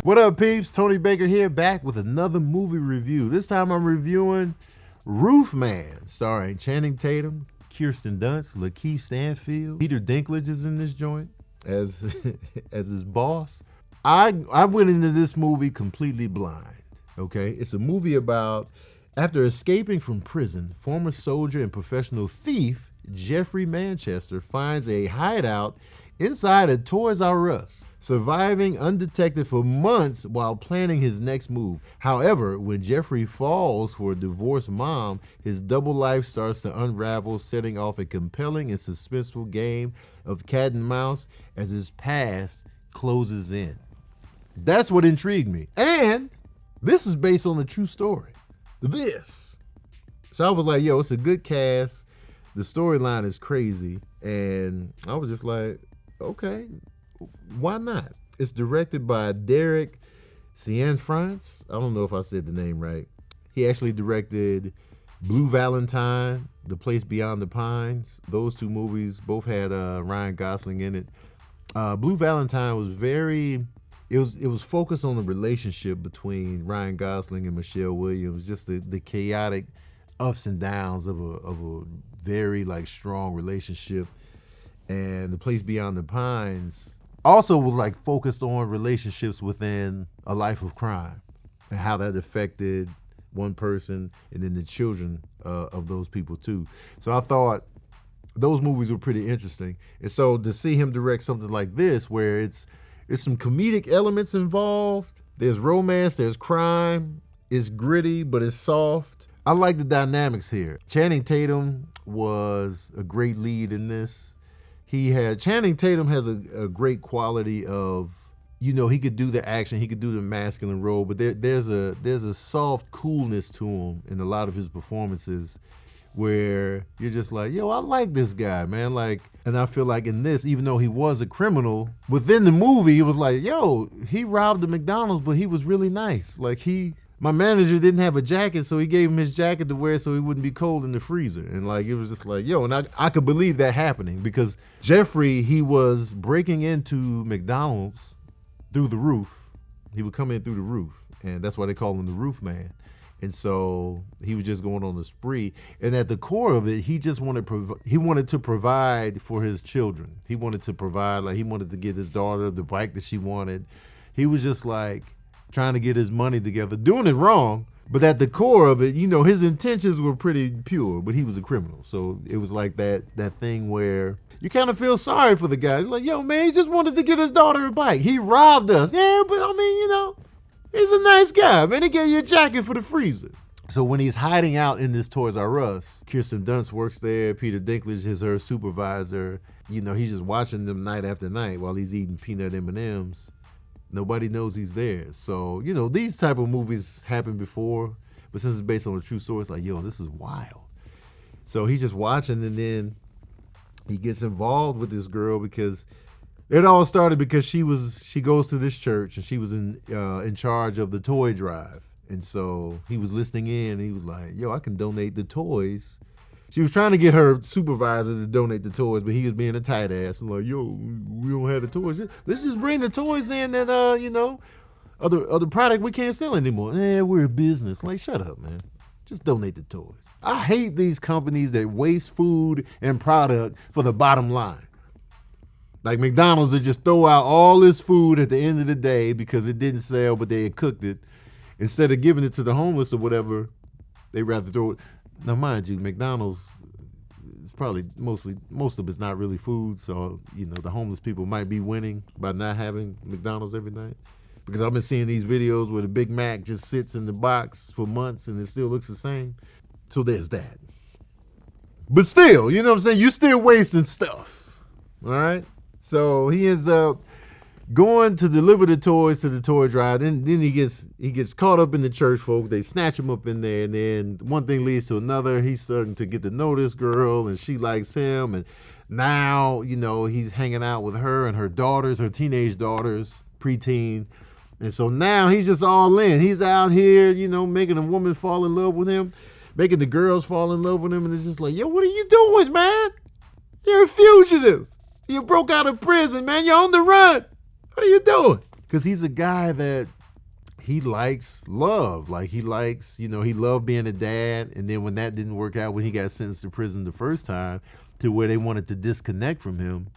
What up, peeps? Tony Baker here, back with another movie review. This time I'm reviewing Roofman, starring Channing Tatum, Kirsten Dunst, Lakeith Stanfield. Peter Dinklage is in this joint as as his boss. I went into this movie completely blind, okay? It's a movie about, after escaping from prison, former soldier and professional thief Jeffrey Manchester finds a hideout inside a Toys R Us, surviving undetected for months while planning his next move. However, when Jeffrey falls for a divorced mom, his double life starts to unravel, setting off a compelling and suspenseful game of cat and mouse as his past closes in. That's what intrigued me. And this is based on a true story. So I was like, yo, it's a good cast. The storyline is crazy. And I was just like, okay, why not? It's directed by Derek Cianfrance. I don't know if I said the name right. He actually directed Blue Valentine, The Place Beyond the Pines. Those two movies both had Ryan Gosling in it. Blue Valentine was it was focused on the relationship between Ryan Gosling and Michelle Williams, just the chaotic ups and downs of a very strong relationship. And The Place Beyond the Pines also was focused on relationships within a life of crime and how that affected one person and then the children of those people too. So I thought those movies were pretty interesting. And so to see him direct something like this, where it's some comedic elements involved, there's romance, there's crime, it's gritty, but it's soft. I like the dynamics here. Channing Tatum was a great lead in this. Channing Tatum has a great quality of, he could do the action, he could do the masculine role, but there's a soft coolness to him in a lot of his performances where you're just like, yo, I like this guy, man. And I feel like in this, even though he was a criminal, within the movie, it was like, yo, he robbed the McDonald's, but he was really nice. My manager didn't have a jacket, so he gave him his jacket to wear so he wouldn't be cold in the freezer. And it was just like, yo, and I could believe that happening because Jeffrey, he was breaking into McDonald's through the roof. He would come in through the roof, and that's why they call him the Roof Man. And so he was just going on the spree. And at the core of it, he just wanted to provide for his children. He wanted to provide, he wanted to get his daughter the bike that she wanted. He was just trying to get his money together, doing it wrong, but at the core of it, his intentions were pretty pure, but he was a criminal. So it was that thing where you kind of feel sorry for the guy. You're like, yo, man, he just wanted to get his daughter a bike. He robbed us. Yeah, but he's a nice guy, man. He gave you a jacket for the freezer. So when he's hiding out in this Toys R Us, Kirsten Dunst works there. Peter Dinklage is her supervisor. He's just watching them night after night while he's eating peanut M&Ms. Nobody knows he's there. So, these type of movies happened before, but since it's based on a true story, it's like, yo, this is wild. So he's just watching, and then he gets involved with this girl because it all started because she goes to this church, and she was in charge of the toy drive. And so he was listening in, and he was like, yo, I can donate the toys. She was trying to get her supervisor to donate the toys, but he was being a tight ass and like, yo, we don't have the toys. Let's just bring the toys in that, other product we can't sell anymore. We're a business. Shut up, man. Just donate the toys. I hate these companies that waste food and product for the bottom line. Like McDonald's, that just throw out all this food at the end of the day because it didn't sell, but they had cooked it. Instead of giving it to the homeless or whatever, they rather throw it. Now, mind you, McDonald's is probably most of it's not really food. So, the homeless people might be winning by not having McDonald's every night. Because I've been seeing these videos where the Big Mac just sits in the box for months and it still looks the same. So there's that. But still, you know what I'm saying? You're still wasting stuff. All right? So he ends up going to deliver the toys to the toy drive. Then he gets caught up in the church folk. They snatch him up in there, and then one thing leads to another. He's starting to get to know this girl, and she likes him. And now, he's hanging out with her and her daughters, her teenage daughters, preteen. And so now he's just all in. He's out here, making a woman fall in love with him, making the girls fall in love with him. And it's just like, yo, what are you doing, man? You're a fugitive. You broke out of prison, man. You're on the run. What are you doing? Because he's a guy that he likes love. Like he likes, he loved being a dad. And then when that didn't work out, when he got sentenced to prison the first time, to where they wanted to disconnect from him,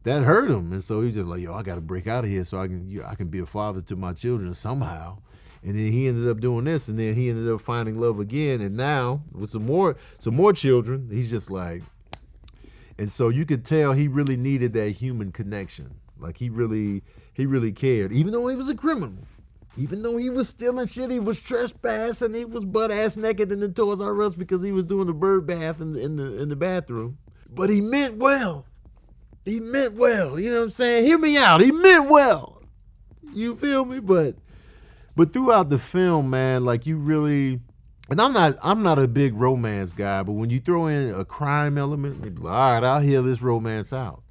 that hurt him. And so he's just like, yo, I got to break out of here so I can be a father to my children somehow. And then he ended up doing this, and then he ended up finding love again. And now with some more children, he's just like, and so you could tell he really needed that human connection. Like he really cared, even though he was a criminal, even though he was stealing shit, he was trespassing, he was butt ass naked in the Toys R Us because he was doing the bird bath in the bathroom. But he meant well. He meant well. You know what I'm saying? Hear me out. He meant well. You feel me? But throughout the film, man, like you really, and I'm not a big romance guy, but when you throw in a crime element, you're like, all right, I'll hear this romance out.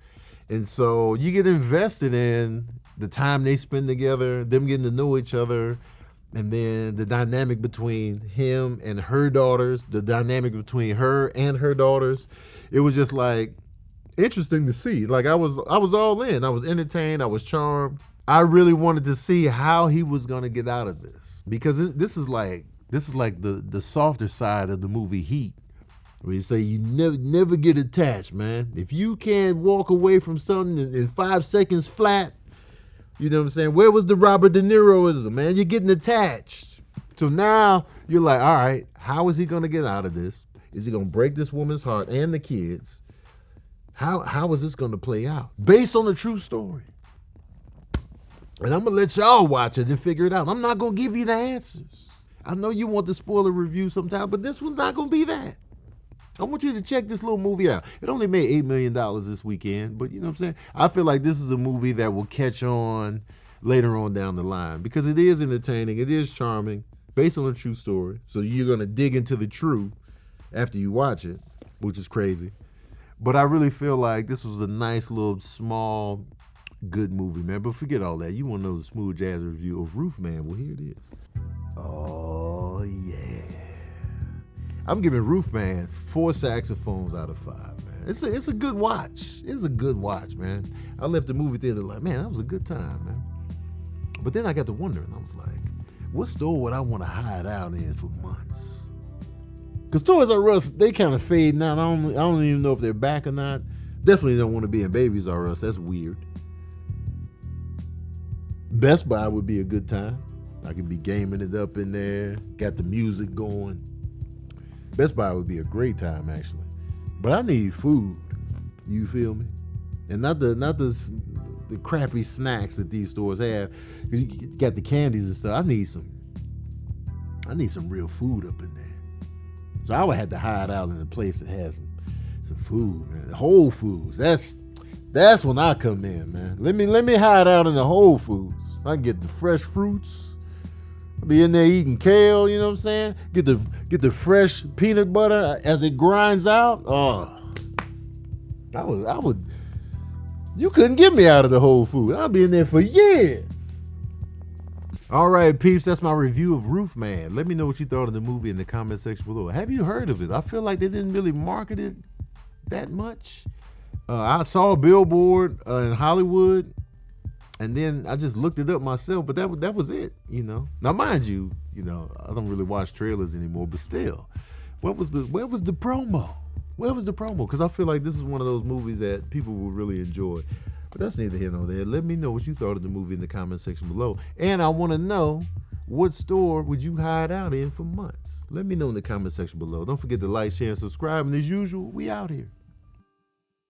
And so you get invested in the time they spend together, them getting to know each other, and then the dynamic between him and her daughters, the dynamic between her and her daughters. It was just like interesting to see. Like I was all in. I was entertained. I was charmed. I really wanted to see how he was gonna get out of this, because this is like the softer side of the movie Heat, where you say you never get attached, man. If you can't walk away from something in 5 seconds flat, you know what I'm saying? Where was the Robert De Niroism, man? You're getting attached. So now you're like, all right, how is he gonna get out of this? Is he gonna break this woman's heart and the kids? How is this gonna play out? Based on a true story. And I'm going to let y'all watch it and figure it out. I'm not going to give you the answers. I know you want the spoiler review sometime, but this one's not going to be that. I want you to check this little movie out. It only made $8 million this weekend, but you know what I'm saying? I feel like this is a movie that will catch on later on down the line, because it is entertaining, it is charming, based on a true story. So you're going to dig into the true after you watch it, which is crazy. But I really feel like this was a nice little small good movie, man. But forget all that. You want to know the smooth jazz review of Roofman? Well, here it is. Oh, yeah. I'm giving Roofman 4 saxophones out of 5, man. It's a good watch. It's a good watch, man. I left the movie theater like, man, that was a good time, man. But then I got to wondering, I was like, what store would I want to hide out in for months? Because Toys R Us, they kind of fading out. I don't even know if they're back or not. Definitely don't want to be in Babies R Us. That's weird. Best Buy would be a good time. I could be gaming it up in there, got the music going. Best Buy would be a great time, actually. But I need food. You feel me? And not the crappy snacks that these stores have. You got the candies and stuff. I need some real food up in there. So I would have to hide out in a place that has some food, man. Whole Foods. That's when I come in, man. Let me hide out in the Whole Foods. I can get the fresh fruits. I'll be in there eating kale, you know what I'm saying? Get the fresh peanut butter as it grinds out. Oh, I would. You couldn't get me out of the Whole Foods. I'll be in there for years. All right, peeps, that's my review of Roofman. Let me know what you thought of the movie in the comment section below. Have you heard of it? I feel like they didn't really market it that much. I saw a billboard in Hollywood, and then I just looked it up myself, but that was it, you know. Now, mind you, I don't really watch trailers anymore, but still, where was the promo? Where was the promo? Because I feel like this is one of those movies that people will really enjoy. But that's neither here nor there. Let me know what you thought of the movie in the comment section below. And I want to know, what store would you hide out in for months? Let me know in the comment section below. Don't forget to like, share, and subscribe. And as usual, we out here.